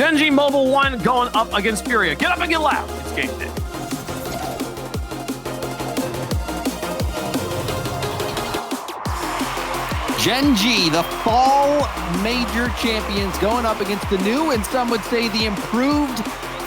Gen.G Mobil 1 going up against FURIA. Get up and get loud. It's game day. Gen.G, the fall major champions, going up against the new, and some would say the improved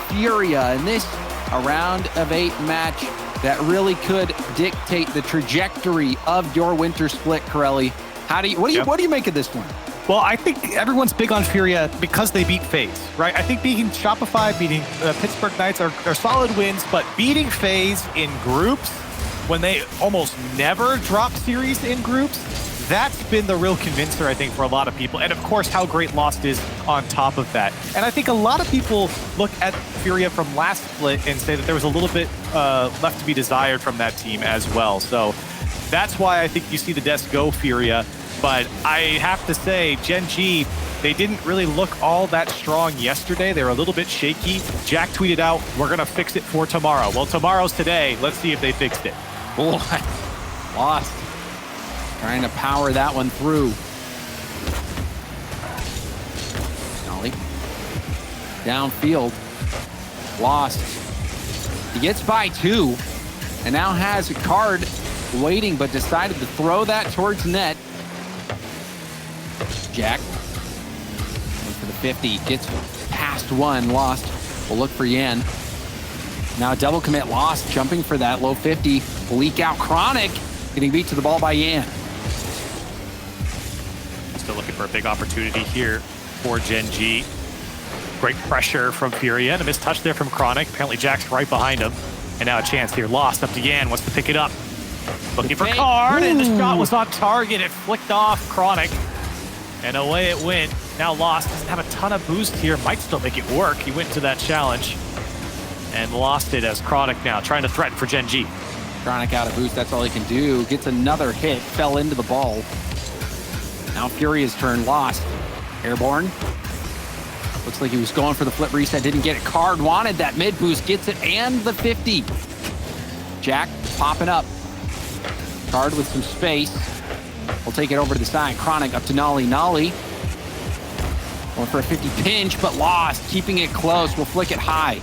FURIA in this a round of 8 match that really could dictate the trajectory of your winter split, Corelli. What do you make of this one? Well, I think everyone's big on FURIA because they beat FaZe, right? I think beating Shopify, beating Pittsburgh Knights are solid wins, but beating FaZe in groups, when they almost never drop series in groups, that's been the real convincer, I think, for a lot of people. And of course, how great Lost is on top of that. And I think a lot of people look at FURIA from last split and say that there was a little bit left to be desired from that team as well. So that's why I think you see the desk go FURIA. But I have to say, Gen.G, they didn't really look all that strong yesterday. They were a little bit shaky. Jack tweeted out, "We're going to fix it for tomorrow." Well, tomorrow's today. Let's see if they fixed it. Boy, Lost trying to power that one through. Nolly downfield. Lost. He gets by 2 and now has a card waiting, but decided to throw that towards net. Jack going for the 50, gets past 1, Lost. We'll look for Yan. Now a double commit, Lost, jumping for that low 50. Leak out Chronic, getting beat to the ball by Yan. Still looking for a big opportunity here for Gen.G. Great pressure from FURIA, and a missed touch there from Chronic. Apparently Jack's right behind him. And now a chance here. Lost up to Yan, wants to pick it up. Looking for card, and the shot was on target. It flicked off Chronic, and away it went. Now Lost doesn't have a ton of boost here. Might still make it work. He went to that challenge and lost it as Chronic now trying to threaten for Gen.G. Chronic out of boost, that's all he can do. Gets another hit, fell into the ball. Now FURIA's turn, Lost. Airborne. Looks like he was going for the flip reset, didn't get it. Card wanted that mid boost, gets it, and the 50. Jack popping up. Card with some space. We'll take it over to the side. Chronic up to Nolly. Nolly going for a 50 pinch, but Lost, keeping it close. We'll flick it high.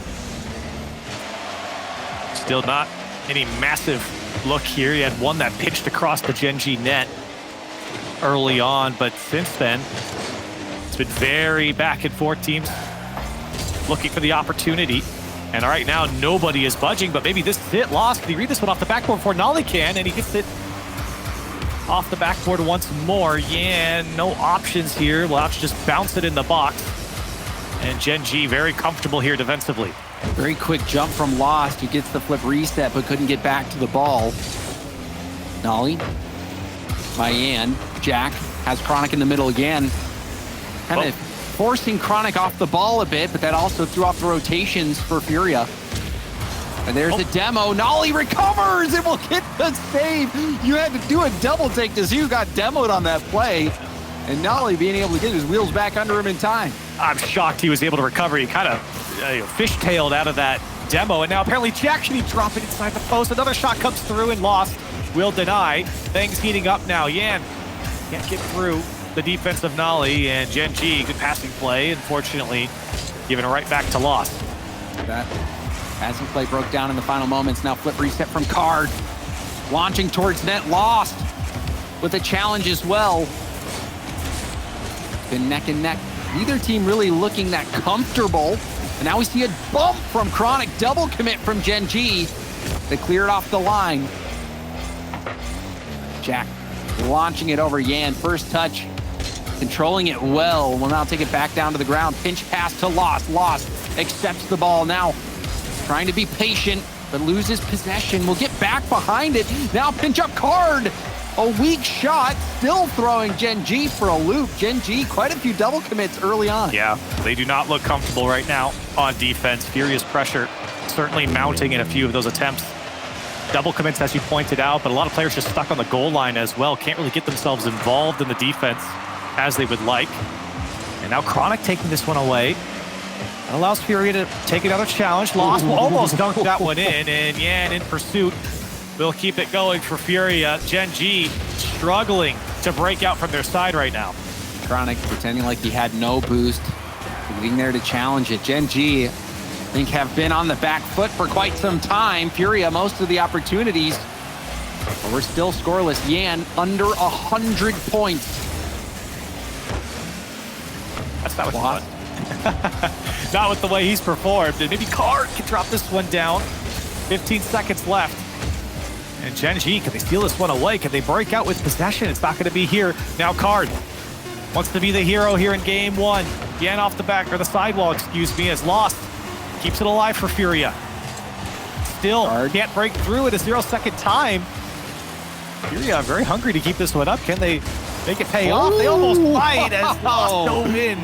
Still not any massive look here. He had one that pitched across the Gen.G net early on, but since then, it's been very back and forth teams looking for the opportunity. And right now, nobody is budging, but maybe this is it. Lost, can he read this one off the backboard before Nolly can? And he gets it off the backboard once more. Yeah, no options here. We'll have to just bounce it in the box. And Gen.G very comfortable here defensively. Very quick jump from Lost, who gets the flip reset, but couldn't get back to the ball. Nolly by Yan. Jack has Chronic in the middle again. Kind of forcing Chronic off the ball a bit, but that also threw off the rotations for FURIA. And there's the demo. Nolly recovers and will get the save. You had to do a double take to see who got demoed on that play. And Nolly being able to get his wheels back under him in time. I'm shocked he was able to recover. He kind of fishtailed out of that demo. And now apparently Jack should be dropping inside the post. Another shot comes through and Lost will deny. Things heating up now. Yan can't get through the defense of Nolly, and Gen.G, good passing play. Unfortunately, giving it right back to Lost. That passing play broke down in the final moments. Now flip reset from Card. Launching towards net, Lost with a challenge as well. Been neck and neck. Neither team really looking that comfortable. And now we see a bump from Chronic, double commit from Gen.G. They cleared off the line. Jack launching it over Yan. First touch, controlling it well. Will now take it back down to the ground. Pinch pass to Lost. Lost accepts the ball now. Trying to be patient, but loses possession. Will get back behind it. Now pinch up Card. A weak shot, still throwing Gen.G for a loop. Gen.G, quite a few double commits early on. Yeah, they do not look comfortable right now on defense. Furious pressure certainly mounting in a few of those attempts. Double commits, as you pointed out, but a lot of players just stuck on the goal line as well. Can't really get themselves involved in the defense as they would like. And now Chronic taking this one away. That allows FURIA to take another challenge. Lost will almost dunk that one in, and Yan in pursuit will keep it going for FURIA. Gen.G struggling to break out from their side right now. Chronic pretending like he had no boost. Being there to challenge it. Gen.G, I think, have been on the back foot for quite some time. FURIA, most of the opportunities. But we're still scoreless. Yan, under 100 points. That's not what not with the way he's performed. And maybe Card can drop this one down. 15 seconds left. And Gen.G, can they steal this one away? Can they break out with possession? It's not going to be here. Now Card wants to be the hero here in game one. Yan off the back, or the sidewall, excuse me, is lost. Keeps it alive for FURIA. Still can't break through at a 0-second time. FURIA very hungry to keep this one up. Can they make it pay off? They almost might as Lost dove in.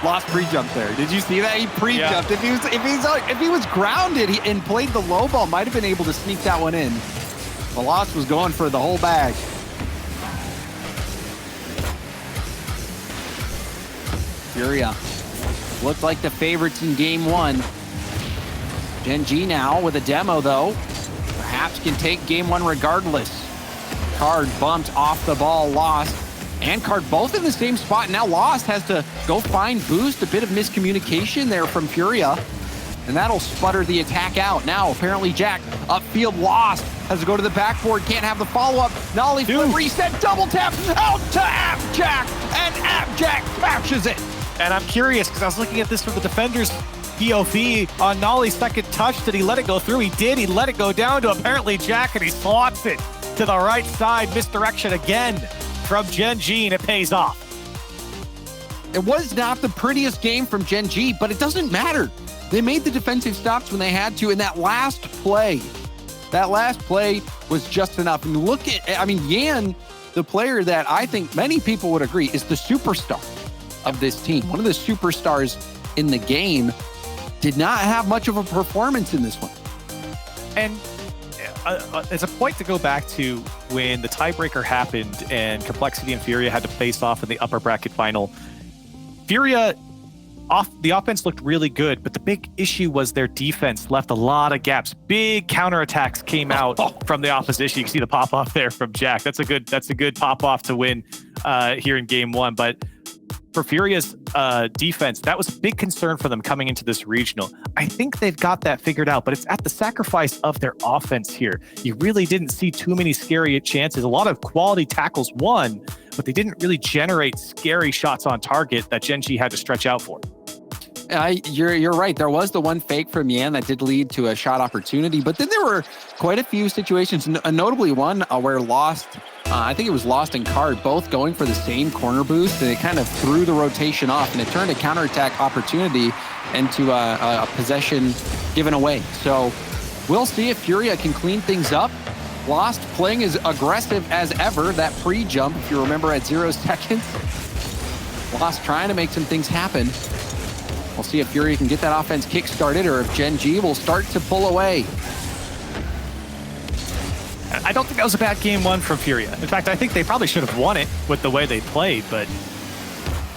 Lost pre-jump there. Did you see that? He pre-jumped. Yeah. If he was grounded and played the low ball, might have been able to sneak that one in. The Lost was going for the whole bag. FURIA looked like the favorites in game one. Gen.G now with a demo though. Perhaps can take game one regardless. Card bumped off the ball, Lost. And Card both in the same spot. Now Lost has to go find boost. A bit of miscommunication there from FURIA. And that'll sputter the attack out. Now apparently Jack upfield, Lost. Has to go to the backboard, can't have the follow-up. Nolly flip reset, double tap, out to Abjack. And Abjack catches it. And I'm curious, because I was looking at this from the defender's POV on Nolly's second touch. Did he let it go through? He did. He let it go down to apparently Jack, and he slots it to the right side. Misdirection again from Gen.G, and it pays off. It was not the prettiest game from Gen.G, but it doesn't matter. They made the defensive stops when they had to, and that last play was just enough. And look at, I mean, Yan, the player that I think many people would agree is the superstar of this team. One of the superstars in the game, did not have much of a performance in this one. And it's a point to go back to when the tiebreaker happened and Complexity and FURIA had to face off in the upper bracket final. FURIA, the offense looked really good, but the big issue was their defense left a lot of gaps. Big counterattacks came out from the opposition. You can see the pop-off there from Jack. That's a good pop-off to win here in game one. But for FURIA's defense, that was a big concern for them coming into this regional. I think they've got that figured out, but it's at the sacrifice of their offense here. You really didn't see too many scary chances. A lot of quality tackles won, but they didn't really generate scary shots on target that Gen.G had to stretch out for. You're right. There was the one fake from Yan that did lead to a shot opportunity, but then there were quite a few situations, notably one where Lost, I think it was Lost and Card, both going for the same corner boost, and it kind of threw the rotation off, and it turned a counterattack opportunity into a possession given away. So we'll see if FURIA can clean things up. Lost playing as aggressive as ever. That pre-jump, if you remember, at 0 seconds. Lost trying to make some things happen. We'll see if FURIA can get that offense kick-started or if Gen.G will start to pull away. I don't think that was a bad game one from FURIA. In fact, I think they probably should have won it with the way they played, but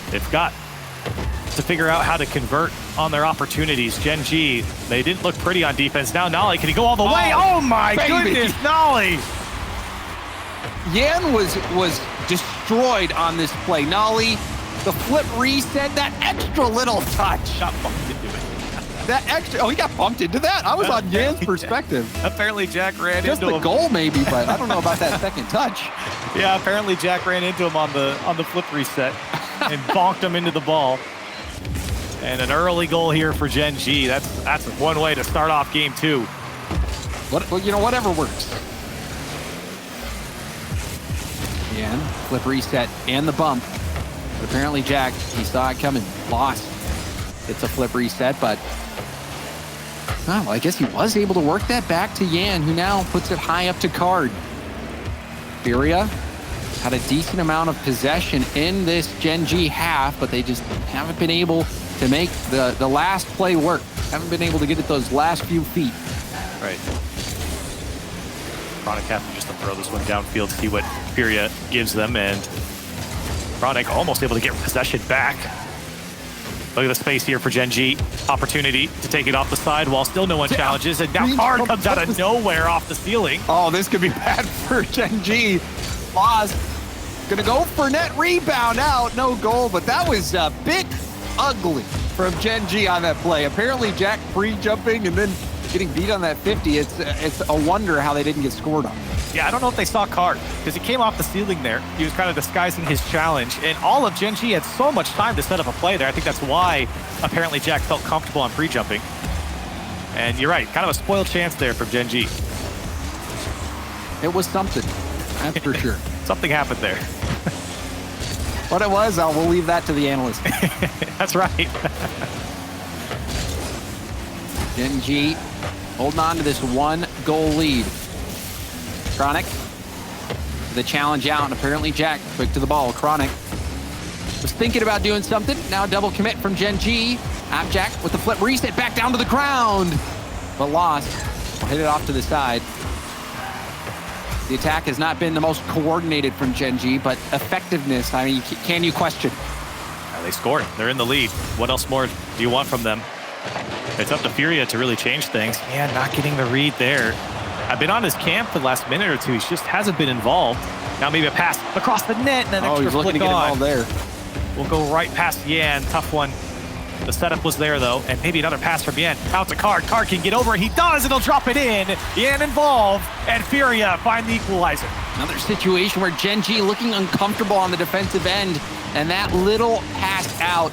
they've got to figure out how to convert on their opportunities. Gen.G, they didn't look pretty on defense. Now Nolly, can he go all the way? Oh my goodness, Nolly! Yan was destroyed on this play. Nolly, the flip reset, that extra little touch. Got bumped into it. That extra, he got bumped into that. I was on Yan's perspective. Apparently Jack ran just into the him. Goal maybe, but I don't know about that second touch. Yeah, apparently Jack ran into him on the flip reset and bonked him into the ball. And an early goal here for Gen.G. That's one way to start off game two. Well, you know, whatever works. Yan, flip reset and the bump. But apparently Jack, he saw it coming, Lost. It's a flip reset, but well, I guess he was able to work that back to Yan, who now puts it high up to Card. FURIA had a decent amount of possession in this Gen.G half, but they just haven't been able to make the last play work. Haven't been able to get it those last few feet. Right. Chronic having just to throw this one downfield, see what FURIA gives them, and Chronic almost able to get possession back. Look at the space here for Gen.G. Opportunity to take it off the side while still no one challenges. And now Card comes out of nowhere off the ceiling. Oh, this could be bad for Gen.G. Lost gonna go for net rebound out. No goal, but that was a bit ugly from Gen.G on that play. Apparently, Jack pre-jumping and then getting beat on that 50. It's a wonder how they didn't get scored on. Yeah, I don't know if they saw Card, because he came off the ceiling there. He was kind of disguising his challenge, and all of Gen.G had so much time to set up a play there. I think that's why, apparently, Jack felt comfortable on pre-jumping. And you're right, kind of a spoiled chance there from Gen.G. It was something, that's for sure. Something happened there. What it was, we'll leave that to the analyst. That's right. Gen.G holding on to this 1-goal lead. Chronic, the challenge out, and apparently Jack quick to the ball. Chronic was thinking about doing something. Now double commit from Gen.G. Jack with the flip reset back down to the ground, but lost. Hit it off to the side. The attack has not been the most coordinated from Gen.G, but effectiveness, I mean, can you question? They scored. They're in the lead. What else more do you want from them? It's up to FURIA to really change things. Yeah, not getting the read there. I've been on his camp for the last minute or two. He just hasn't been involved. Now maybe a pass across the net and an extra flick to get on. There. We'll go right past Yan. Tough one. The setup was there, though. And maybe another pass from Yan. Out to Card. Card can get over. He does, and he'll drop it in. Yan involved, and FURIA find the equalizer. Another situation where Gen.G looking uncomfortable on the defensive end, and that little pass out,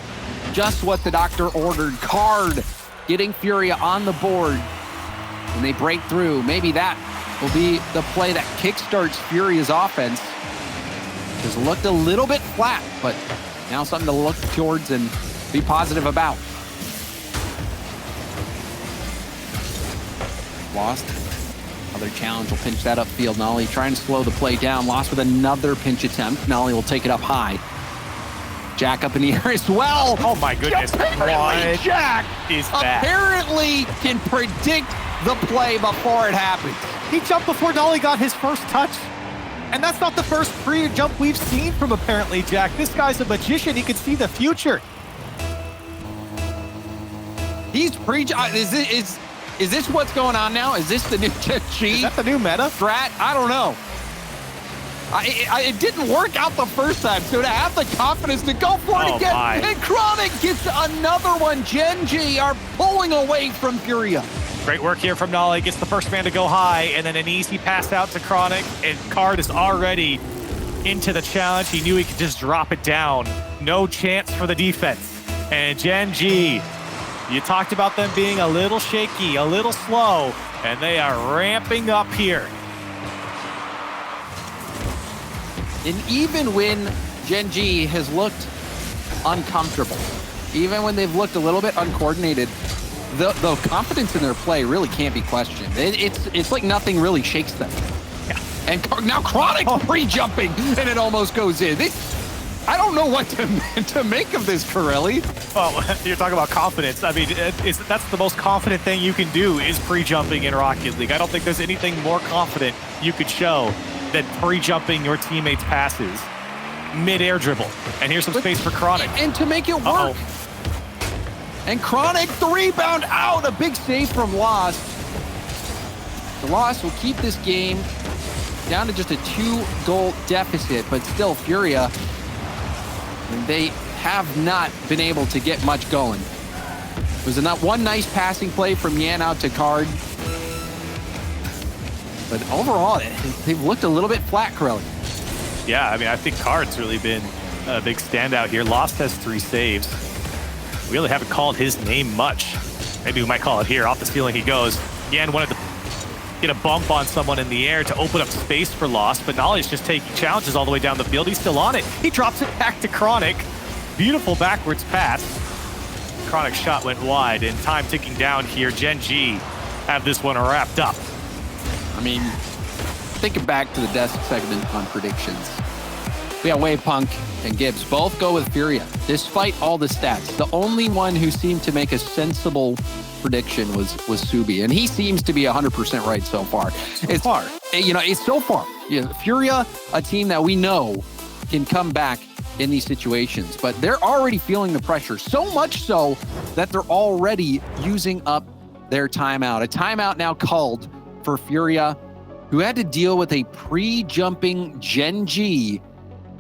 just what the doctor ordered. Card getting FURIA on the board. And they break through. Maybe that will be the play that kickstarts FURIA's offense. Just looked a little bit flat, but now something to look towards and be positive about. Lost. Another challenge will pinch that upfield. Nolly trying to slow the play down. Lost with another pinch attempt. Nolly will take it up high. Jack up in the air as well. Oh my goodness. Apparently Jack is that? Apparently can predict the play before it happens. He jumped before Nolly got his first touch. And that's not the first pre-jump we've seen from apparently Jack. This guy's a magician. He can see the future. He's is this what's going on now? Is this the new Gen.G? Is that the new meta? Strat? I don't know. It didn't work out the first time, so to have the confidence to go for it again, and Chronic gets another one. Gen.G are pulling away from FURIA. Great work here from Nolly. Gets the first man to go high, and then an easy pass out to Chronic, and Card is already into the challenge. He knew he could just drop it down. No chance for the defense. And Gen.G, you talked about them being a little shaky, a little slow, and they are ramping up here. And even when Gen.G has looked uncomfortable, even when they've looked a little bit uncoordinated, the confidence in their play really can't be questioned. It's like nothing really shakes them. Yeah. And now Chronic pre-jumping, and it almost goes in. I don't know what to make of this, Corelli. Well, you're talking about confidence. I mean, that's the most confident thing you can do is pre-jumping in Rocket League. I don't think there's anything more confident you could show than pre-jumping your teammates' passes. Mid-air dribble. And here's some space for Chronic. And to make it work. And Chronic, the rebound out. A big save from Lost. The Lost will keep this game down to just a 2-goal deficit, but still FURIA, they have not been able to get much going. It was one nice passing play from Yan out to Card. But overall, they've looked a little bit flat, Corelli. Yeah, I mean, I think Card's really been a big standout here. Lost has 3 saves. We really haven't called his name much. Maybe we might call it here. Off the ceiling he goes. Yan wanted to get a bump on someone in the air to open up space for Lost, but Nolly's just taking challenges all the way down the field. He's still on it. He drops it back to Chronic. Beautiful backwards pass. Chronic's shot went wide, and time ticking down here. Gen.G have this one wrapped up. I mean, thinking back to the desk segment on predictions. We got Wavepunk and Gibbs both go with FURIA, despite all the stats. The only one who seemed to make a sensible prediction was Subi, and he seems to be 100% right so far. It's so far. Yeah, FURIA, a team that we know can come back in these situations, but they're already feeling the pressure, so much so that they're already using up their timeout. A timeout now called for FURIA, who had to deal with a pre-jumping Gen.G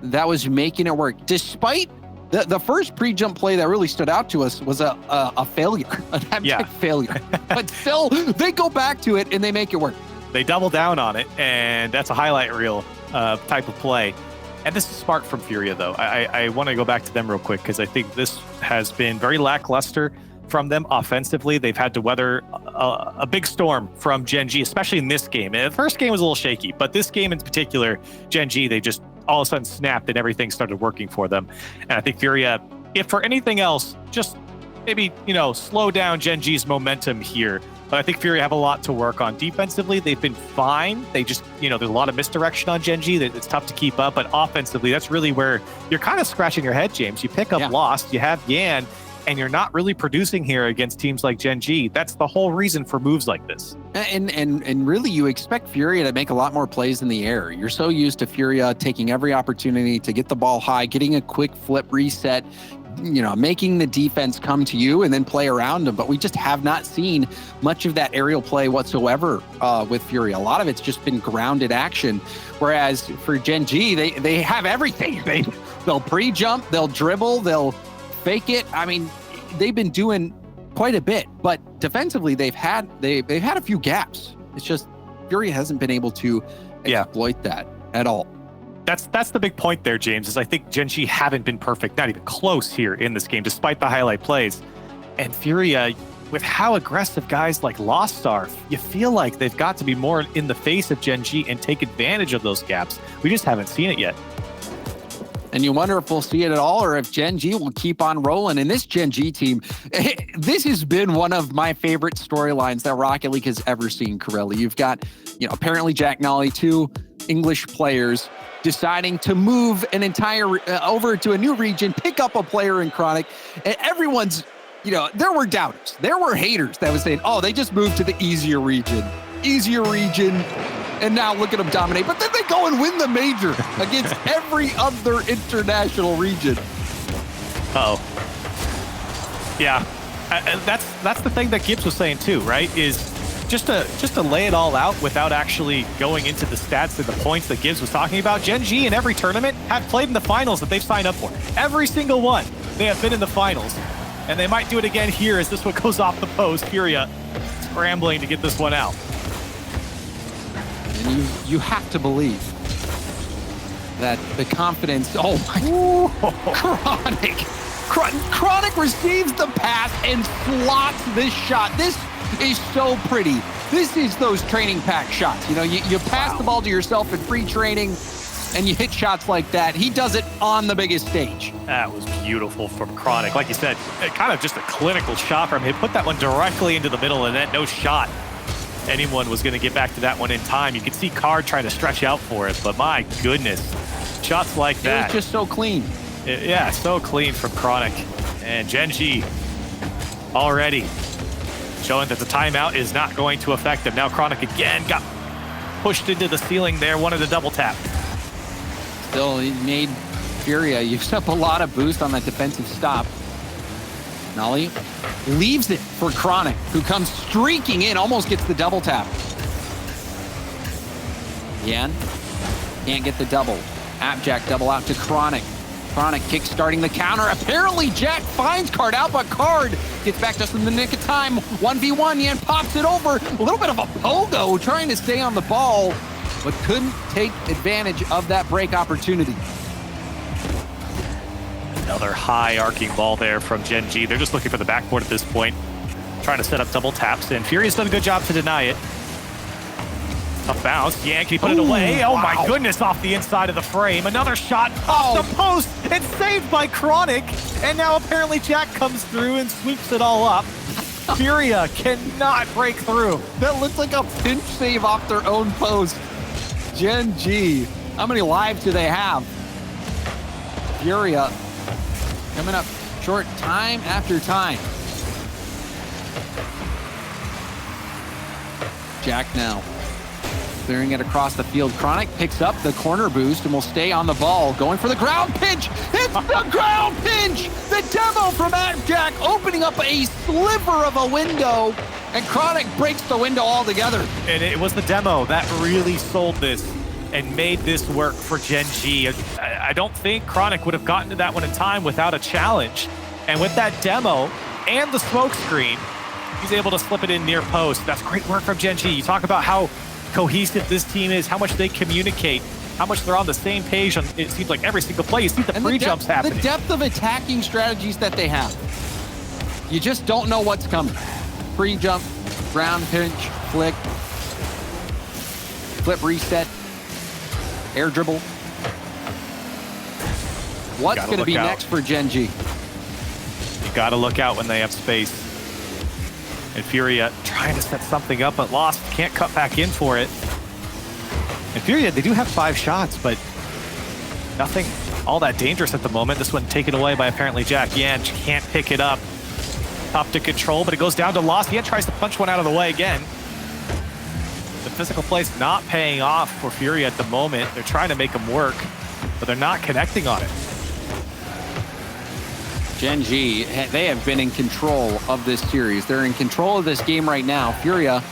that was making it work. Despite The first pre-jump play that really stood out to us was a failure, an abject failure. But still, they go back to it and they make it work. They double down on it, and that's a highlight reel type of play. And this is smart from FURIA, though. I want to go back to them real quick because I think this has been very lackluster from them offensively. They've had to weather a big storm from Gen.G, especially in this game. And the first game was a little shaky, but this game in particular, Gen.G, they just all of a sudden snapped and everything started working for them. And I think FURIA, if for anything else, just maybe, slow down Gen.G's momentum here. But I think FURIA have a lot to work on. Defensively, they've been fine. They just, there's a lot of misdirection on Gen.G. It's tough to keep up. But offensively, that's really where you're kind of scratching your head, James. You pick up Lost, you have Yan, and you're not really producing here against teams like Gen.G. That's the whole reason for moves like this. And really, you expect FURIA to make a lot more plays in the air. You're so used to FURIA taking every opportunity to get the ball high, getting a quick flip reset, making the defense come to you and then play around them. But we just have not seen much of that aerial play whatsoever with FURIA. A lot of it's just been grounded action. Whereas for Gen.G, they have everything. They'll pre-jump, they'll dribble, they'll fake it. I mean, they've been doing quite a bit, but defensively they've had a few gaps. It's just FURIA hasn't been able to exploit that at all. That's the big point there, James, is I think Gen.G haven't been perfect, not even close here in this game, despite the highlight plays. And FURIA, with how aggressive guys like Lost are, you feel like they've got to be more in the face of Gen.G and take advantage of those gaps. We just haven't seen it yet. And you wonder if we'll see it at all or if Gen.G will keep on rolling. And this Gen.G team, this has been one of my favorite storylines that Rocket League has ever seen, Corelli. You've got, apparently Jack Nolly, 2 English players deciding to move an entire over to a new region, pick up a player in Chronic. And everyone's, there were doubters. There were haters that was saying, oh, they just moved to the easier region. And now look at them dominate. But then they go and win the major against every other international region. Uh-oh. Yeah. That's the thing that Gibbs was saying too, right? Is just to lay it all out without actually going into the stats and the points that Gibbs was talking about. Gen.G in every tournament have played in the finals that they've signed up for. Every single one. They have been in the finals. And they might do it again here as this one goes off the post. FURIA scrambling to get this one out. And you have to believe that the confidence, Chronic receives the pass and slots this shot. This is so pretty. This is those training pack shots. You pass the ball to yourself in free training and you hit shots like that. He does it on the biggest stage. That was beautiful from Chronic. Like you said, kind of just a clinical shot from him. Put that one directly into the middle of the net. No shot anyone was going to get back to that one in time. You could see Card trying to stretch out for it, but my goodness, shots like that. It was just so clean. So clean from Chronic. And Gen.G already showing that the timeout is not going to affect them. Now Chronic again got pushed into the ceiling there, wanted a double tap. Still, he made FURIA use up a lot of boost on that defensive stop. Nolly leaves it for Chronic, who comes streaking in, almost gets the double tap. Yan can't get the double. Abjack double out to Chronic. Chronic kick-starting the counter. Apparently, Jack finds Card out, but Card gets back just in the nick of time. 1v1, Yan pops it over. A little bit of a pogo trying to stay on the ball, but couldn't take advantage of that break opportunity. Another high arcing ball there from Gen.G. They're just looking for the backboard at this point, trying to set up double taps, and FURIA's done a good job to deny it. Tough bounce. Yan, can he put it away? Oh my goodness, off the inside of the frame. Another shot off the post. It's saved by Chronic. And now apparently Jack comes through and sweeps it all up. FURIA cannot break through. That looks like a pinch save off their own post. Gen.G, how many lives do they have? FURIA coming up short time after time. Jack now clearing it across the field. Chronic picks up the corner boost and will stay on the ball. Going for the ground pinch. It's the ground pinch. The demo from Jack opening up a sliver of a window, and Chronic breaks the window altogether. And it was the demo that really sold this. and made this work for Gen.G. I don't think Chronic would have gotten to that one in time without a challenge. And with that demo and the smoke screen, he's able to slip it in near post. That's great work from Gen.G. You talk about how cohesive this team is, how much they communicate, how much they're on the same page on, it seems like, every single play. You see the pre-jumps happening. The depth of attacking strategies that they have. You just don't know what's coming. Pre-jump, ground pinch, flick, flip reset, air dribble. What's going to be next for Gen.G? You got to look out when they have space. And FURIA trying to set something up, but lost. Can't cut back in for it. And FURIA, they do have 5 shots, but nothing all that dangerous at the moment. This one taken away by apparently Jack. Yan can't pick it up. Top to control, but it goes down to Lost. Yan tries to punch one out of the way again. The physical play's not paying off for FURIA at the moment. They're trying to make them work, but they're not connecting on it. Gen.G, they have been in control of this series. They're in control of this game right now. FURIA,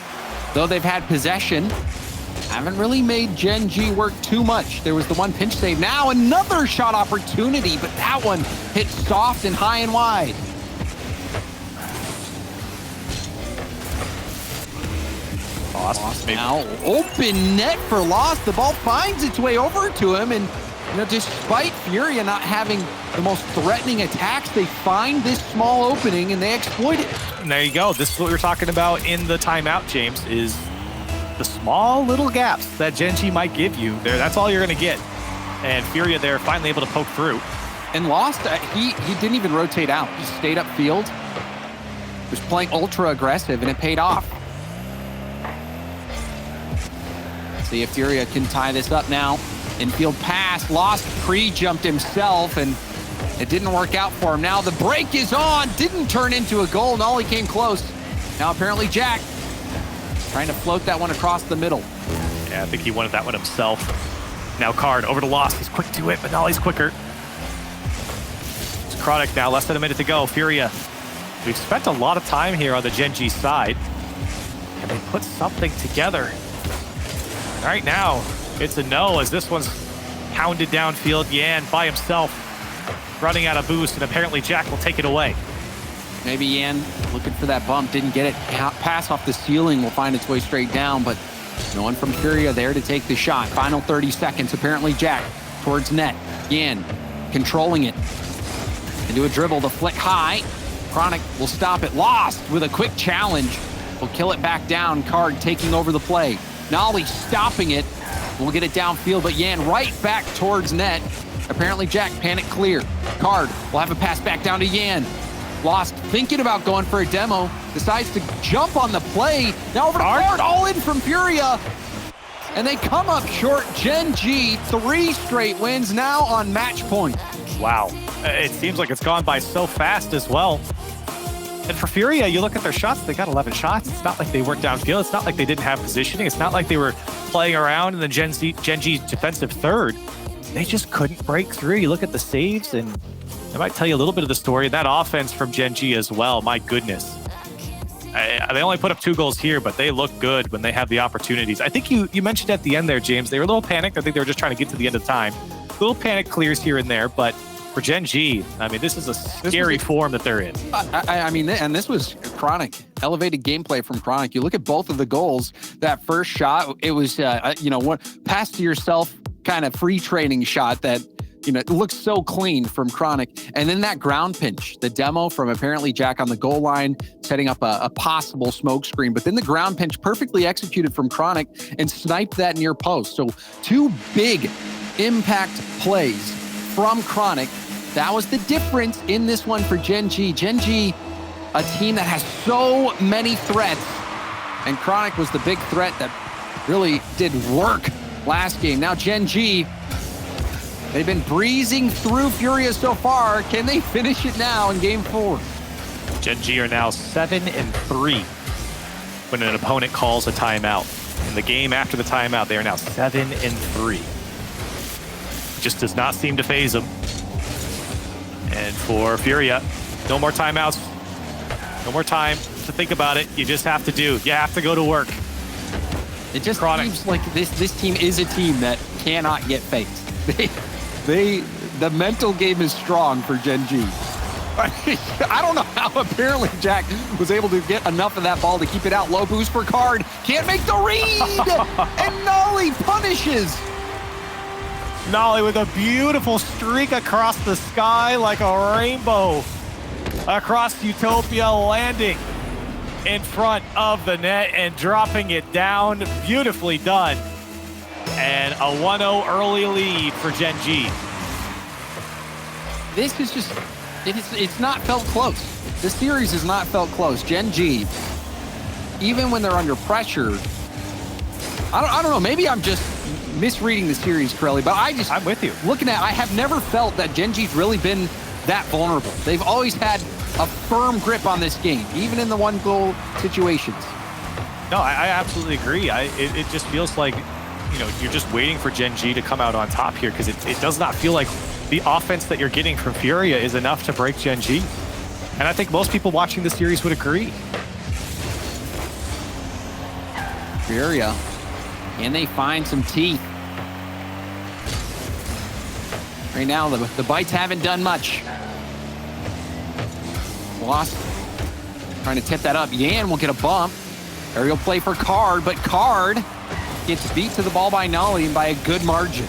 though they've had possession, haven't really made Gen.G work too much. There was the one pinch save. Now another shot opportunity, but that one hit soft and high and wide. Lost now, open net for Lost. The ball finds its way over to him, and despite FURIA not having the most threatening attacks, they find this small opening and they exploit it. And there you go. This is what we were talking about in the timeout, James, is the small little gaps that Gen.G might give you. There, that's all you're going to get. And FURIA there finally able to poke through. And Lost, he didn't even rotate out. He stayed upfield. Was playing ultra aggressive, and it paid off. See if FURIA can tie this up now. Infield pass, Lost pre-jumped himself, and it didn't work out for him. Now the break is on, didn't turn into a goal. Nolly came close. Now apparently Jack trying to float that one across the middle. Yeah, I think he wanted that one himself. Now Card over to Lost. He's quick to it, but Nolly's quicker. It's Chronic now, less than a minute to go. FURIA, we've spent a lot of time here on the Gen.G side, and they put something together. Right now, it's a no as this one's pounded downfield. Yan by himself, running out of boost, and apparently Jack will take it away. Maybe Yan looking for that bump, didn't get it. Pass off the ceiling will find its way straight down, but no one from FURIA there to take the shot. Final 30 seconds, apparently Jack towards net. Yan controlling it. Into a dribble, the flick high. Chronic will stop it. Lost with a quick challenge. Will kill it back down. Card taking over the play. Nolly stopping it. We'll get it downfield, but Yan right back towards net. Apparently Jack panic clear. Card will have a pass back down to Yan. Lost thinking about going for a demo. Decides to jump on the play. Now over to Card, all in from FURIA. And they come up short. Gen.G, 3 straight wins now on match point. Wow. It seems like it's gone by so fast as well. And for FURIA, you look at their shots, they got 11 shots. It's not like they worked downfield. It's not like they didn't have positioning. It's not like they were playing around in the Gen.G defensive third. They just couldn't break through. You look at the saves, and I might tell you a little bit of the story. That offense from Gen.G as well, my goodness. They only put up 2 goals here, but they look good when they have the opportunities. I think you mentioned at the end there, James, they were a little panicked. I think they were just trying to get to the end of time. Little panic clears here and there, but for Gen.G, I mean, this is a scary form that they're in. I mean, and this was Chronic, elevated gameplay from Chronic. You look at both of the goals. That first shot, it was, one pass to yourself kind of free training shot that, it looks so clean from Chronic. And then that ground pinch, the demo from apparently Jack on the goal line, setting up a possible smoke screen. But then the ground pinch perfectly executed from Chronic and sniped that near post. So 2 big impact plays from Chronic. That was the difference in this one for Gen.G. Gen.G, a team that has so many threats, and Chronic was the big threat that really did work last game. Now Gen.G, they've been breezing through FURIA so far. Can they finish it now in game 4? Gen.G are now 7-3 when an opponent calls a timeout. In the game after the timeout, they are now 7-3. Just does not seem to phase them. And for FURIA, no more timeouts, no more time to think about it. You just have to go to work. It just seems like this team is a team that cannot get faced. The mental game is strong for Gen.G. I don't know how apparently Jack was able to get enough of that ball to keep it out. Low boost for Card. Can't make the read. And Nolly punishes. Nolly with a beautiful streak across the sky like a rainbow across Utopia, landing in front of the net and dropping it down. Beautifully done. And a 1-0 early lead for Gen.G. This is just, it's not felt close. This series has not felt close. Gen.G, even when they're under pressure, I don't know, maybe I'm just misreading the series, Corelli, but I'm with you. I have never felt that Gen.G's really been that vulnerable. They've always had a firm grip on this game, even in the one-goal situations. No, I absolutely agree. It just feels like, you know, you're just waiting for Gen.G to come out on top here, because it does not feel like the offense that you're getting from FURIA is enough to break Gen.G. And I think most people watching the series would agree. FURIA, and they find some teeth. Right now, the bites haven't done much. Lost, trying to tip that up. Yan will get a bump. Aerial play for Card, but Card gets beat to the ball by Nolly and by a good margin.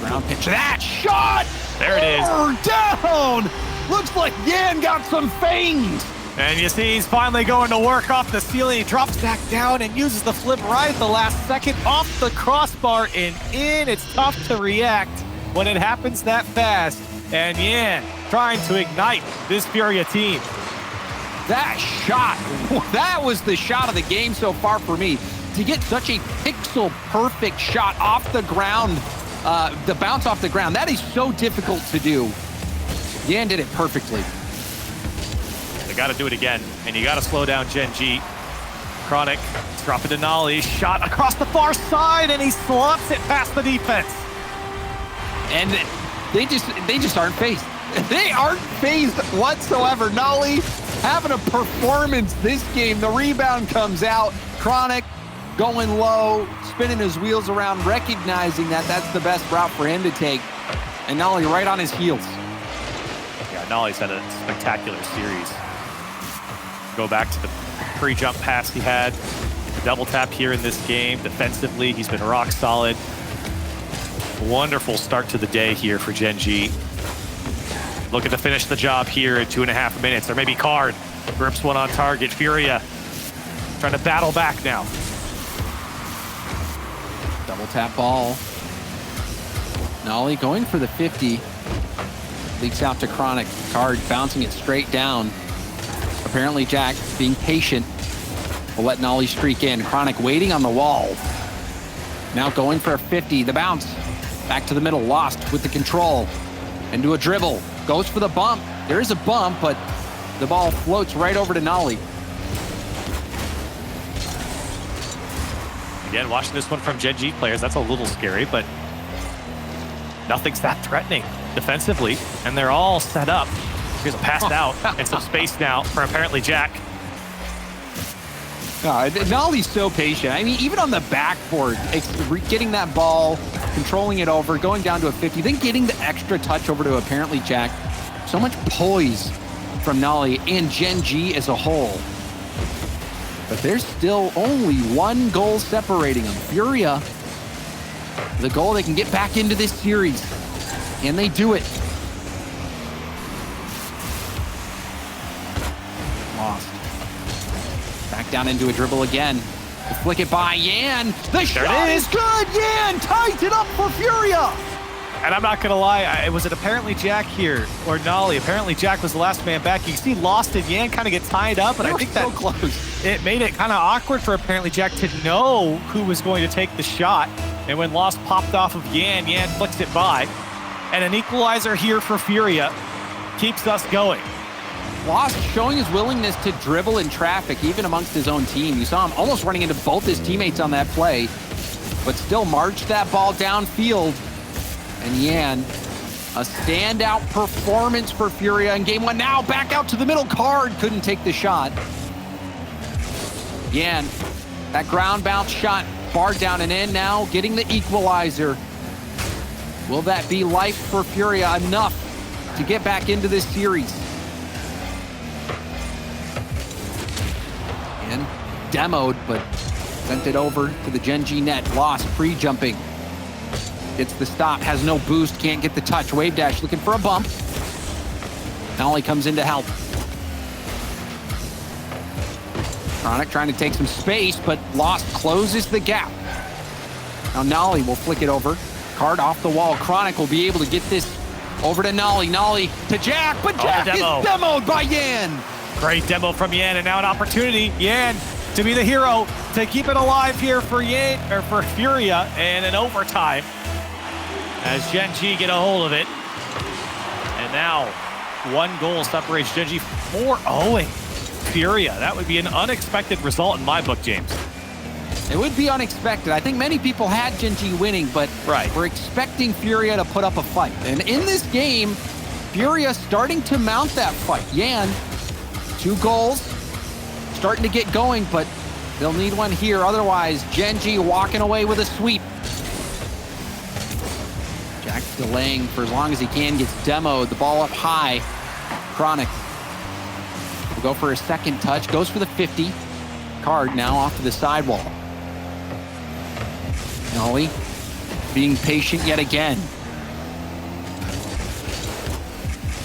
Ground pitch. That shot! There it is. Down! Looks like Yan got some fangs. And you see he's finally going to work off the ceiling. He drops back down and uses the flip right at the last second off the crossbar and in. It's tough to react when it happens that fast. And Yan trying to ignite this FURIA team. That shot, that was the shot of the game so far for me. To get such a pixel perfect shot off the ground, the bounce off the ground, that is so difficult to do. Yan did it perfectly. They got to do it again, and you got to slow down Gen.G. Chronic dropping to Nolly, shot across the far side, and he slops it past the defense. And they just aren't phased. They aren't phased whatsoever. Nolly having a performance this game. The rebound comes out. Chronic going low, spinning his wheels around, recognizing that that's the best route for him to take. And Nolly right on his heels. Yeah, Nolly's had a spectacular series. Go back to the pre-jump pass he had. The double tap here in this game. Defensively, he's been rock solid. Wonderful start to the day here for Gen.G. Looking to finish the job here in 2.5 minutes. Or maybe Card grips one on target. FURIA trying to battle back now. Double tap ball. Nolly going for the 50. Leaks out to Chronic. Card bouncing it straight down. Apparently Jack being patient will let Nolly streak in. Chronic waiting on the wall. Now going for a 50. The bounce. Back to the middle. Lost with the control. Into a dribble. Goes for the bump. There is a bump, but the ball floats right over to Nolly. Again, watching this one from Gen.G players, that's a little scary, but nothing's that threatening defensively, and they're all set up. Here's a pass out and some space now for apparently Jack. Nolly's so patient. I mean, even on the backboard, getting that ball, controlling it over, going down to a 50, then getting the extra touch over to apparently Jack. So much poise from Nolly and Gen.G as a whole. But there's still only one goal separating them. FURIA, the goal they can get back into this series. And they do it. Lost. Back down into a dribble again. To flick it by Yan. The shot is good. Yan ties it up for FURIA. And I'm not going to lie, was it apparently Jack here or Nolly? Apparently Jack was the last man back. You see Lost and Yan kind of get tied up, and I think so close. It made it kind of awkward for apparently Jack to know who was going to take the shot. And when Lost popped off of Yan, Yan flicks it by. And an equalizer here for FURIA keeps us going. Lost showing his willingness to dribble in traffic, even amongst his own team. You saw him almost running into both his teammates on that play, but still marched that ball downfield. And Yan, a standout performance for FURIA in game one. Now back out to the middle. Card couldn't take the shot. Yan, that ground bounce shot bar down and in now, getting the equalizer. Will that be life for FURIA enough to get back into this series? And demoed, but sent it over to the Gen.G net. Lost, pre-jumping. Gets the stop, has no boost, can't get the touch. Wave dash looking for a bump. Nolly comes in to help. Chronic trying to take some space, but Lost closes the gap. Now Nolly will flick it over. Card off the wall. Chronic will be able to get this over to Nolly. Nolly to Jack, but Jack is demoed by Yan. Great demo from Yan, and now an opportunity. Yan to be the hero to keep it alive here for Yan, or for FURIA, and an overtime as Gen.G get a hold of it. And now 1 goal separates Gen.G 4-0 FURIA. That would be an unexpected result in my book, James. It would be unexpected. I think many people had Gen.G winning, but we're expecting FURIA to put up a fight. And in this game, FURIA starting to mount that fight. Yan, 2 goals, starting to get going, but they'll need one here. Otherwise, Gen.G walking away with a sweep. Jack delaying for as long as he can, gets demoed. The ball up high. Chronic will go for a second touch, goes for the 50. Card now off to the sidewall. Nolly being patient yet again.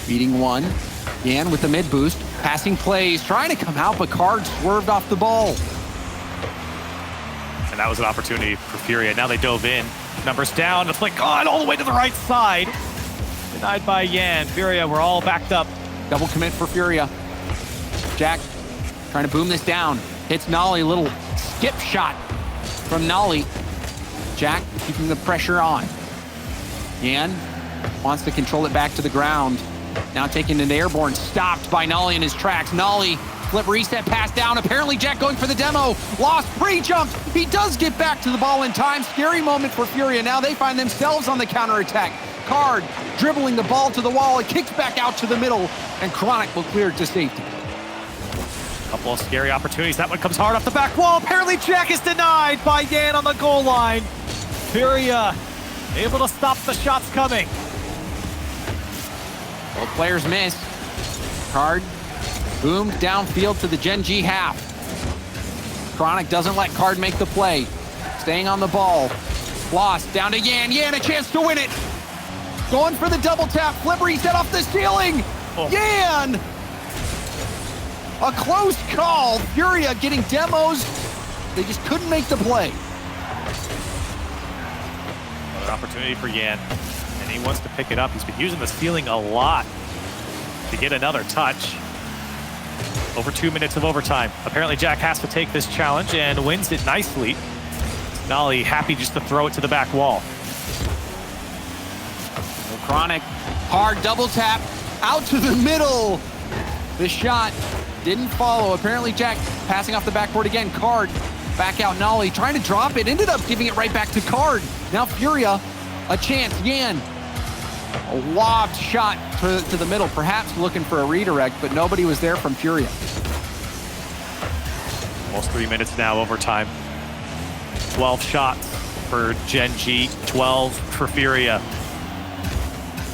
Beating 1. Yan with the mid boost. Passing plays, trying to come out, but Card swerved off the ball. And that was an opportunity for FURIA. Now they dove in. Numbers down. The flick gone all the way to the right side. Denied by Yan. FURIA, we're all backed up. Double commit for FURIA. Jack trying to boom this down. Hits Nolly, a little skip shot from Nolly. Jack keeping the pressure on. Yan wants to control it back to the ground. Now taking an airborne, stopped by Nolly in his tracks. Nolly, flip reset, pass down. Apparently Jack going for the demo. Lost, pre-jumped. He does get back to the ball in time. Scary moment for FURIA. Now they find themselves on the counterattack. Card dribbling the ball to the wall. It kicks back out to the middle, and Chronic will clear it to safety. Couple of scary opportunities. That one comes hard off the back wall. Apparently Jack is denied by Yan on the goal line. FURIA able to stop the shots coming. Both players miss. Card boomed downfield to the Gen.G half. Chronic doesn't let Card make the play. Staying on the ball. Lost down to Yan. Yan a chance to win it. Going for the double tap. Flip reset off the ceiling. Yan! A close call. FURIA getting demos. They just couldn't make the play. Another opportunity for Yan. And he wants to pick it up. He's been using the ceiling a lot to get another touch. Over 2 minutes of overtime. Apparently Jack has to take this challenge and wins it nicely. Nolly happy just to throw it to the back wall. Chronic, hard double tap, out to the middle. The shot didn't follow. Apparently Jack passing off the backboard again. Card back out. Nolly trying to drop it, ended up giving it right back to Card. Now FURIA, a chance. Yan, a lobbed shot to the middle, perhaps looking for a redirect, but nobody was there from FURIA. Almost 3 minutes now, overtime. 12 shots for Gen.G, 12 for FURIA.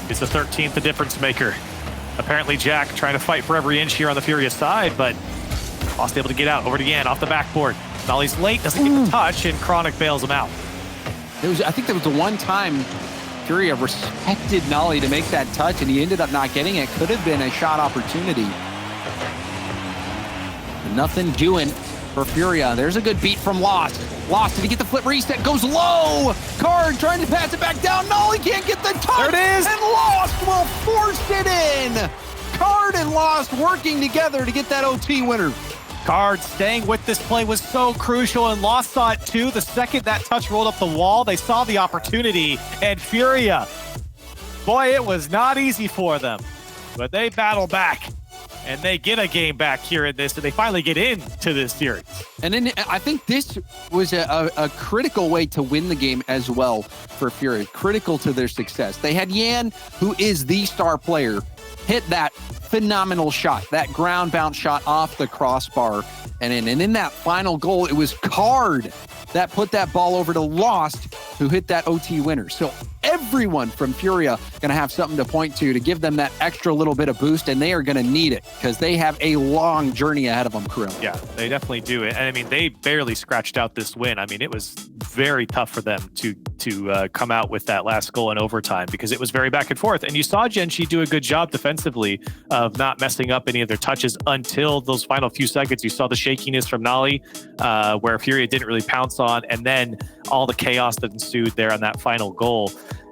It's the 13th, the difference maker. Apparently Jack trying to fight for every inch here on the FURIA side, but Lost able to get out. Over to Yan, off the backboard. Nolly's late, doesn't get the touch, and Chronic bails him out. I think there was the one time FURIA respected Nolly to make that touch, and he ended up not getting it. Could have been a shot opportunity. Nothing doing for FURIA. There's a good beat from Lost. Lost, did he get the flip reset? Goes low! Card trying to pass it back down. Nolly can't get the touch! There it is! And Lost will force it in! Card and Lost working together to get that OT winner. Card staying with this play was so crucial, and Lost saw it too. The second that touch rolled up the wall, they saw the opportunity, and FURIA, boy, it was not easy for them, but they battle back, and they get a game back here in this, and they finally get into this series. And then I think this was a critical way to win the game as well for FURIA, critical to their success. They had Yan, who is the star player, hit that phenomenal shot, that ground bounce shot off the crossbar. And in that final goal, it was Card that put that ball over to Lost, who hit that OT winner. So everyone from FURIA going to have something to point to give them that extra little bit of boost, and they are going to need it because they have a long journey ahead of them, Kuro. Yeah, they definitely do it. And I mean, they barely scratched out this win. I mean, it was very tough for them to come out with that last goal in overtime because it was very back and forth. And you saw Gen.G do a good job defensively of not messing up any of their touches until those final few seconds. You saw the shakiness from Nolly, where FURIA didn't really pounce on, and then all the chaos that ensued there on that final goal.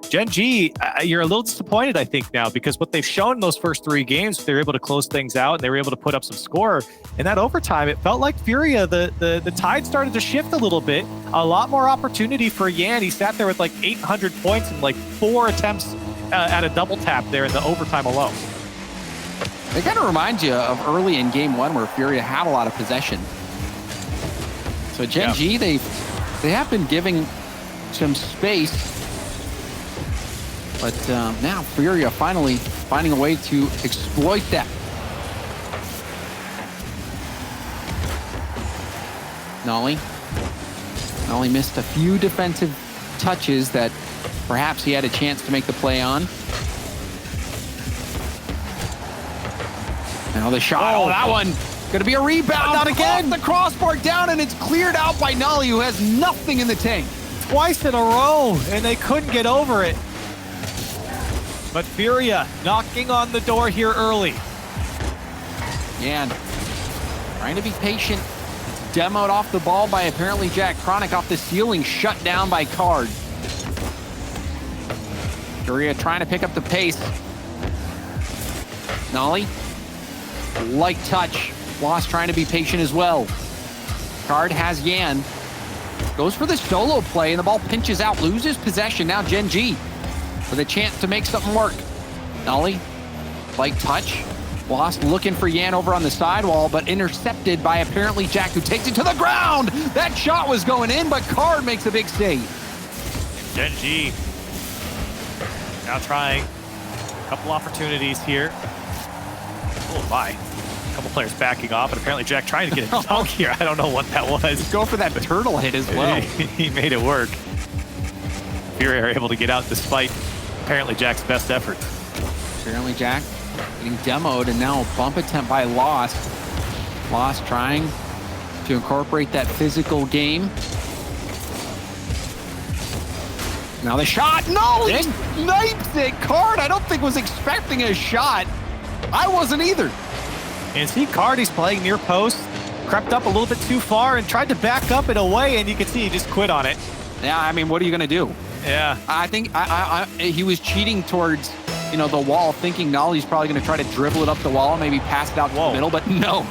Gen.G, you're a little disappointed, I think, now, because what they've shown in those first 3 games, they were able to close things out and they were able to put up some score. In that overtime, it felt like FURIA, the tide started to shift a little bit. A lot more opportunity for Yan. He sat there with like 800 points and like 4 attempts at a double tap there in the overtime alone. It kind of reminds you of early in game 1 where FURIA had a lot of possession. So Gen.G, they have been giving some space. But now FURIA finally finding a way to exploit that. Nolly missed a few defensive touches that perhaps he had a chance to make the play on. Now the shot, oh, that one gonna be a rebound. Not again. The crossbar down, and it's cleared out by Nolly, who has nothing in the tank. Twice in a row, and they couldn't get over it. But FURIA knocking on the door here early. And trying to be patient. It's demoed off the ball by apparently Jack. Chronic off the ceiling, shut down by Card. FURIA trying to pick up the pace. Nolly, light touch. Lost trying to be patient as well. Card has Yan. Goes for the solo play, and the ball pinches out, loses possession. Now Gen.G with a chance to make something work. Nolly, light touch. Lost looking for Yan over on the sidewall, but intercepted by apparently Jack, who takes it to the ground. That shot was going in, but Card makes a big save. Gen.G now trying a couple opportunities here. Oh my. A couple players backing off, and apparently Jack trying to get a dunk here. I don't know what that was. Go for that turtle hit as well. He made it work. FURIA are able to get out despite apparently Jack's best effort. Apparently Jack getting demoed, and now a bump attempt by Lost. Lost trying to incorporate that physical game. Now the shot, no, he snipes it. Card, I don't think was expecting a shot. I wasn't either. And see Card, he's playing near post, crept up a little bit too far and tried to back up in a way, and you can see he just quit on it. Yeah, I mean, what are you gonna do? Yeah. I think he was cheating towards, the wall, thinking Nolly's probably going to try to dribble it up the wall, maybe pass it out to the middle, but no.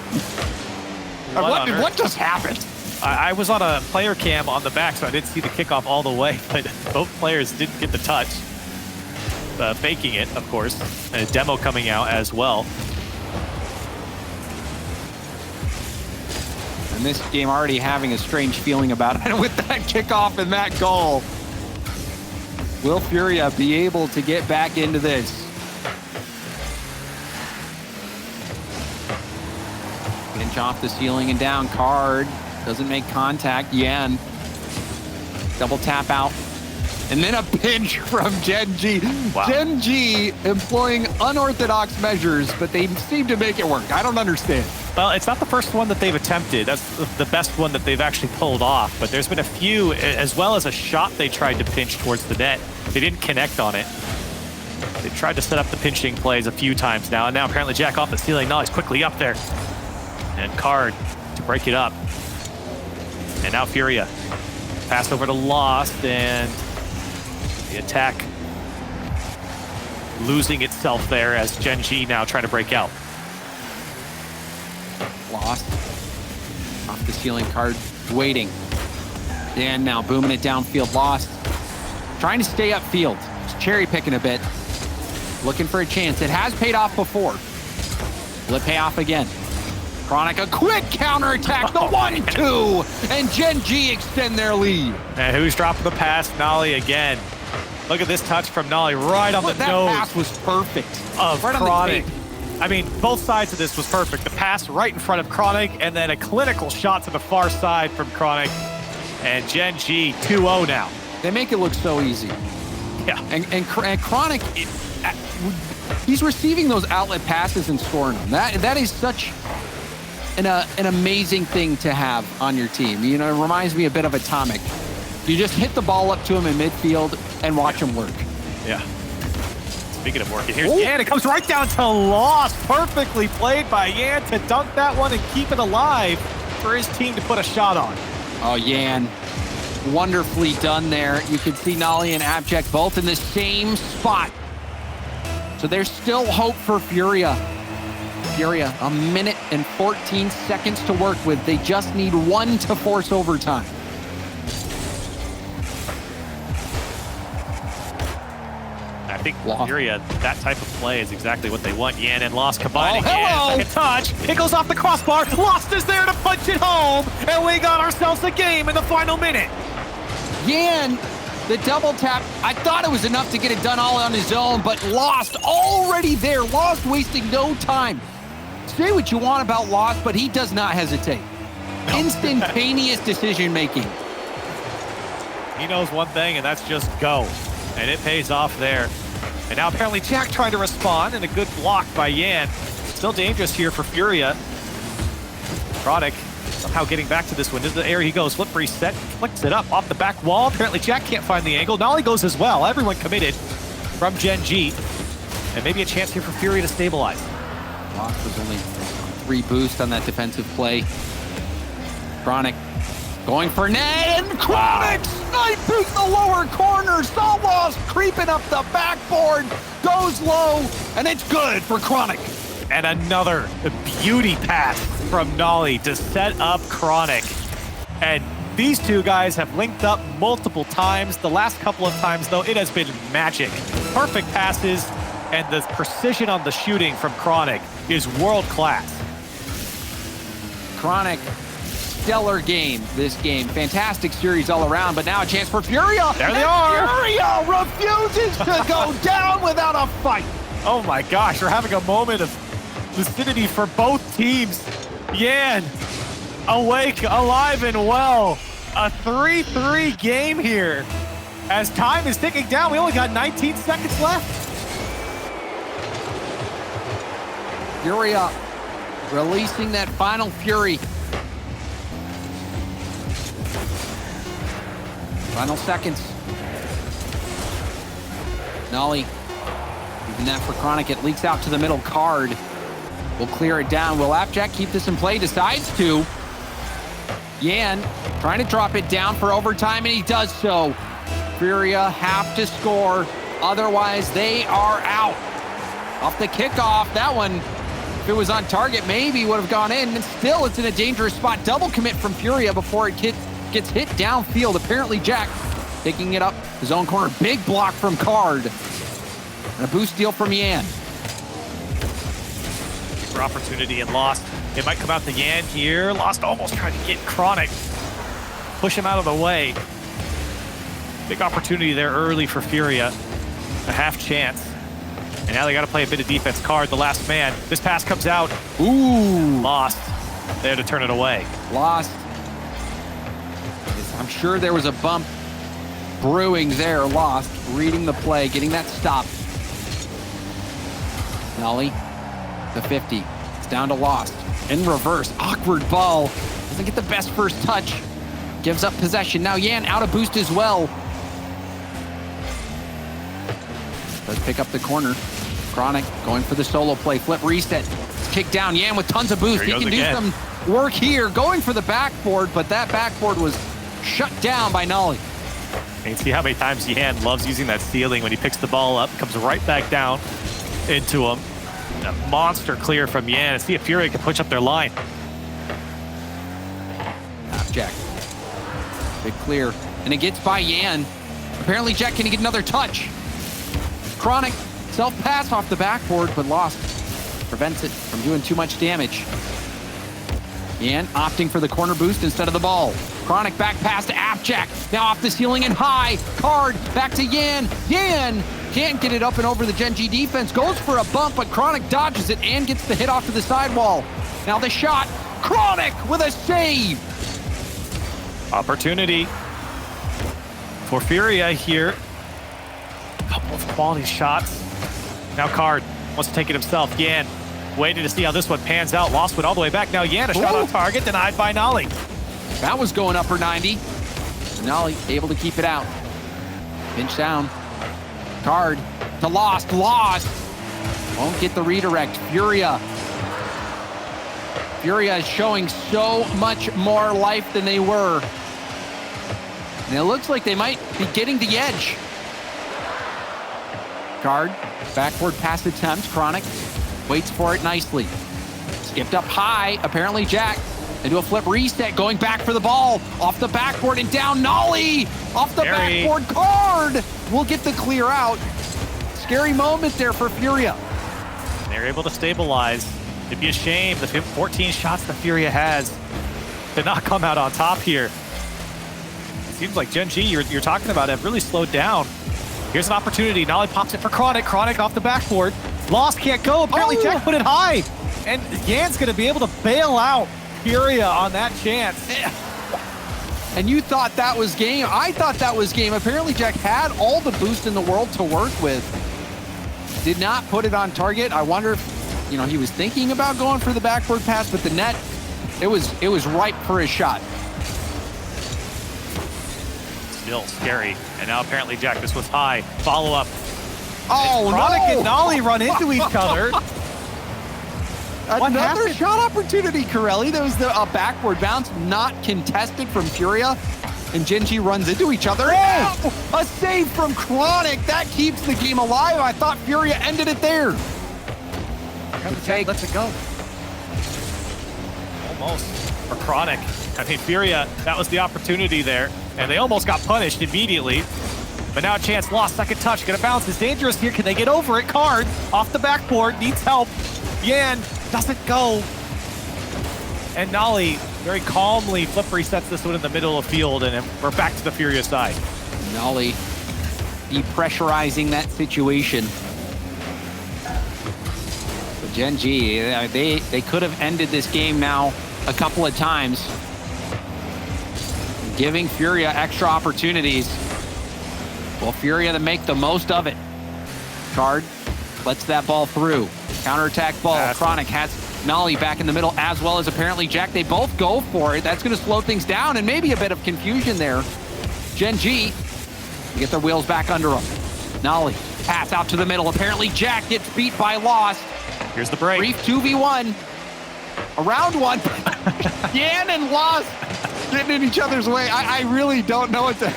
What just happened? I was on a player cam on the back, so I didn't see the kickoff all the way, but both players didn't get the touch. Faking it, of course, and a demo coming out as well. And this game already having a strange feeling about it with that kickoff and that goal. Will FURIA be able to get back into this? Pinch off the ceiling and down. Card doesn't make contact. Yan. Double tap out. And then a pinch from Gen.G. Wow. Gen.G employing unorthodox measures, but they seem to make it work. I don't understand. Well, it's not the first one that they've attempted. That's the best one that they've actually pulled off. But there's been a few, as well as a shot they tried to pinch towards the net. They didn't connect on it. They tried to set up the pinching plays a few times now. And now apparently Jack off the ceiling. Now he's quickly up there. And Card to break it up. And now FURIA. Pass over to Lost, and the attack losing itself there as Gen.G now trying to break out. Lost. Off the ceiling, Card waiting. Dan now booming it downfield. Lost. Trying to stay upfield. Just cherry picking a bit. Looking for a chance. It has paid off before. Will it pay off again? Chronic, a quick counterattack. The 1-2. And Gen.G extend their lead. And who's dropping the pass? Nolly again. Look at this touch from Nolly right on the nose. That pass was perfect. Of right Chronic. On the I mean, both sides of this was perfect. The pass right in front of Chronic, and then a clinical shot to the far side from Chronic. And Gen.G 2-0 now. They make it look so easy. Yeah. And Chronic, he's receiving those outlet passes and scoring them. That is such an amazing thing to have on your team. You know, it reminds me a bit of Atomic. You just hit the ball up to him in midfield and watch him work. Yeah. Speaking of working, here's Yan. It comes right down to Lost. Perfectly played by Yan to dunk that one and keep it alive for his team to put a shot on. Oh, Yan, wonderfully done there. You can see Nolly and Abject both in the same spot. So there's still hope for FURIA. FURIA, 1 minute and 14 seconds to work with. They just need one to force overtime. I think FURIA, that type of play is exactly what they want. Yan and Lost combining. Oh, hello! Yan, second touch. It goes off the crossbar. Lost is there to punch it home. And we got ourselves a game in the final minute. Yan, the double tap, I thought it was enough to get it done all on his own, but Lost already there. Lost wasting no time. Say what you want about Lost, but he does not hesitate. No. Instantaneous decision making. He knows one thing, and that's just go. And it pays off there. And now apparently Jack trying to respond, and a good block by Yan. Still dangerous here for FURIA. Chronic somehow getting back to this one. Into the air he goes. Flip reset. Flicks it up off the back wall. Apparently Jack can't find the angle. Nolly goes as well. Everyone committed from Gen.G. And maybe a chance here for FURIA to stabilize. Lost was only 3 boosts on that defensive play. Chronic going for net, and Chronic sniping the lower corner. Saw Lost creeping up the backboard, goes low, and it's good for Chronic. And another beauty pass from Nolly to set up Chronic. And these two guys have linked up multiple times. The last couple of times, though, it has been magic. Perfect passes, and the precision on the shooting from Chronic is world class. Chronic, stellar game this game. Fantastic series all around, but now a chance for FURIA. There they are. FURIA refuses to go down without a fight. Oh my gosh, we're having a moment of lucidity for both teams. Yan, awake, alive, and well. A 3-3 game here. As time is ticking down, we only got 19 seconds left. FURIA releasing that final fury. Final seconds. Nolly, even that for Chronic, it leaks out to the middle. Card will clear it down. Will Appjack keep this in play? Decides to. Yan trying to drop it down for overtime, and he does so. FURIA have to score, otherwise they are out. Off the kickoff, that one, if it was on target, maybe would have gone in, and still it's in a dangerous spot. Double commit from FURIA before it gets hit downfield. Apparently Jack picking it up, his own corner. Big block from Card. And a boost deal from Yan. For opportunity and Lost. It might come out to Yan here. Lost almost tried to get Chronic. Push him out of the way. Big opportunity there early for FURIA. A half chance. And now they got to play a bit of defense. Card, the last man. This pass comes out. Ooh. Lost. There to turn it away. Lost. I'm sure there was a bump brewing there. Lost. Reading the play, getting that stop. Nolly, the 50. It's down to Lost. In reverse. Awkward ball. Doesn't get the best first touch. Gives up possession. Now Yan out of boost as well. Does pick up the corner. Chronic going for the solo play. Flip reset. It's kicked down. Yan with tons of boost. He can do some work here. Going for the backboard, but that backboard was shut down by Nolly. You can see how many times Yan loves using that ceiling when he picks the ball up. Comes right back down into him. A monster clear from Yan. And see if FURIA can push up their line. Jack. Big clear. And it gets by Yan. Apparently Jack can get another touch. Chronic self-pass off the backboard, but Lost prevents it from doing too much damage. Yan opting for the corner boost instead of the ball. Chronic back pass to Appjack. Now off the ceiling and high. Card back to Yan. Yan can't get it up and over the Gen.G defense. Goes for a bump, but Chronic dodges it and gets the hit off to the sidewall. Now the shot. Chronic with a save. Opportunity for FURIA here. Couple of quality shots. Now Card wants to take it himself. Yan waiting to see how this one pans out. Lost one all the way back. Now Yan, a shot on target, denied by Nolly. That was going upper 90. Nolly able to keep it out. Pinch down. Card to Lost. Lost. Won't get the redirect. FURIA is showing so much more life than they were. And it looks like they might be getting the edge. Card, backward pass attempt. Chronic waits for it nicely. Skipped up high. Apparently Jack. They do a flip reset, going back for the ball. Off the backboard and down. Nolly off the backboard. Card will get the clear out. Scary moment there for FURIA. They're able to stabilize. It'd be a shame the 14 shots that FURIA has to not come out on top here. It seems like Gen.G, you're talking about, have really slowed down. Here's an opportunity. Nolly pops it for Chronic. Chronic off the backboard. Lost, can't go. Apparently Jack put it high. And Yan's going to be able to bail out FURIA on that chance. And you thought that was game. I thought that was game. Apparently Jack had all the boost in the world to work with. Did not put it on target. I wonder if, he was thinking about going for the backboard pass, but the net, it was ripe for his shot. Still scary. And now apparently Jack, this was high. Follow up. Oh, Chronic and Nolly run into each other. Another shot opportunity, Corelli. There was a backboard bounce, not contested from FURIA. And Gen.G runs into each other. Oh! A save from Chronic. That keeps the game alive. I thought FURIA ended it there. Let's it go. Almost. For Chronic. I mean, FURIA, that was the opportunity there. And they almost got punished immediately. But now a chance lost. Second touch. Gonna bounce. Is dangerous here. Can they get over it? Card off the backboard. Needs help. Yan doesn't go. And Nolly very calmly flip resets this one in the middle of field, and we're back to the FURIA side. Nolly depressurizing that situation. But Gen.G, they could have ended this game now a couple of times, giving FURIA extra opportunities. Well, FURIA to make the most of it. Card lets that ball through. Counterattack ball. Chronic has Nolly back in the middle, as well as apparently Jack. They both go for it. That's going to slow things down, and maybe a bit of confusion there. Gen.G get their wheels back under them. Nolly pass out to the middle. Apparently Jack gets beat by Lost. Here's the break. Brief 2v1. Around one. Yan and Lost getting in each other's way. I really don't know what to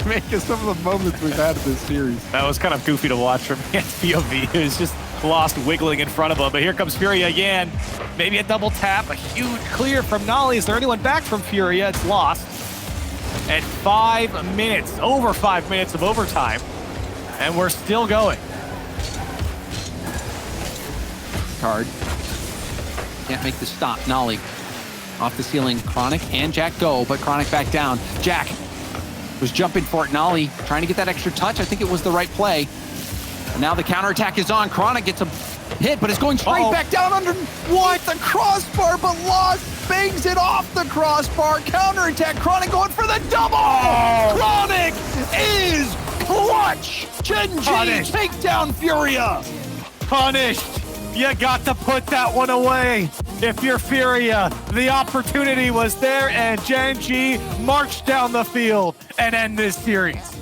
make of some of the moments we've had in this series. That was kind of goofy to watch from Yan's POV. It was just Lost wiggling in front of him. But here comes FURIA again. Maybe a double tap. A huge clear from Nolly. Is there anyone back from FURIA? It's Lost. At 5 minutes, over 5 minutes of overtime. And we're still going. Card. Can't make the stop. Nolly off the ceiling. Chronic and Jack go, but Chronic back down. Jack was jumping for it. Nolly trying to get that extra touch. I think it was the right play. And now the counterattack is on. Chronic gets a hit, but it's going straight back down under the crossbar, but Lost bangs it off the crossbar. Counterattack. Chronic going for the double. Chronic is clutch. Gen.G take down FURIA. Punished. You got to put that one away. If you're FURIA, the opportunity was there, and Gen.G marched down the field and end this series.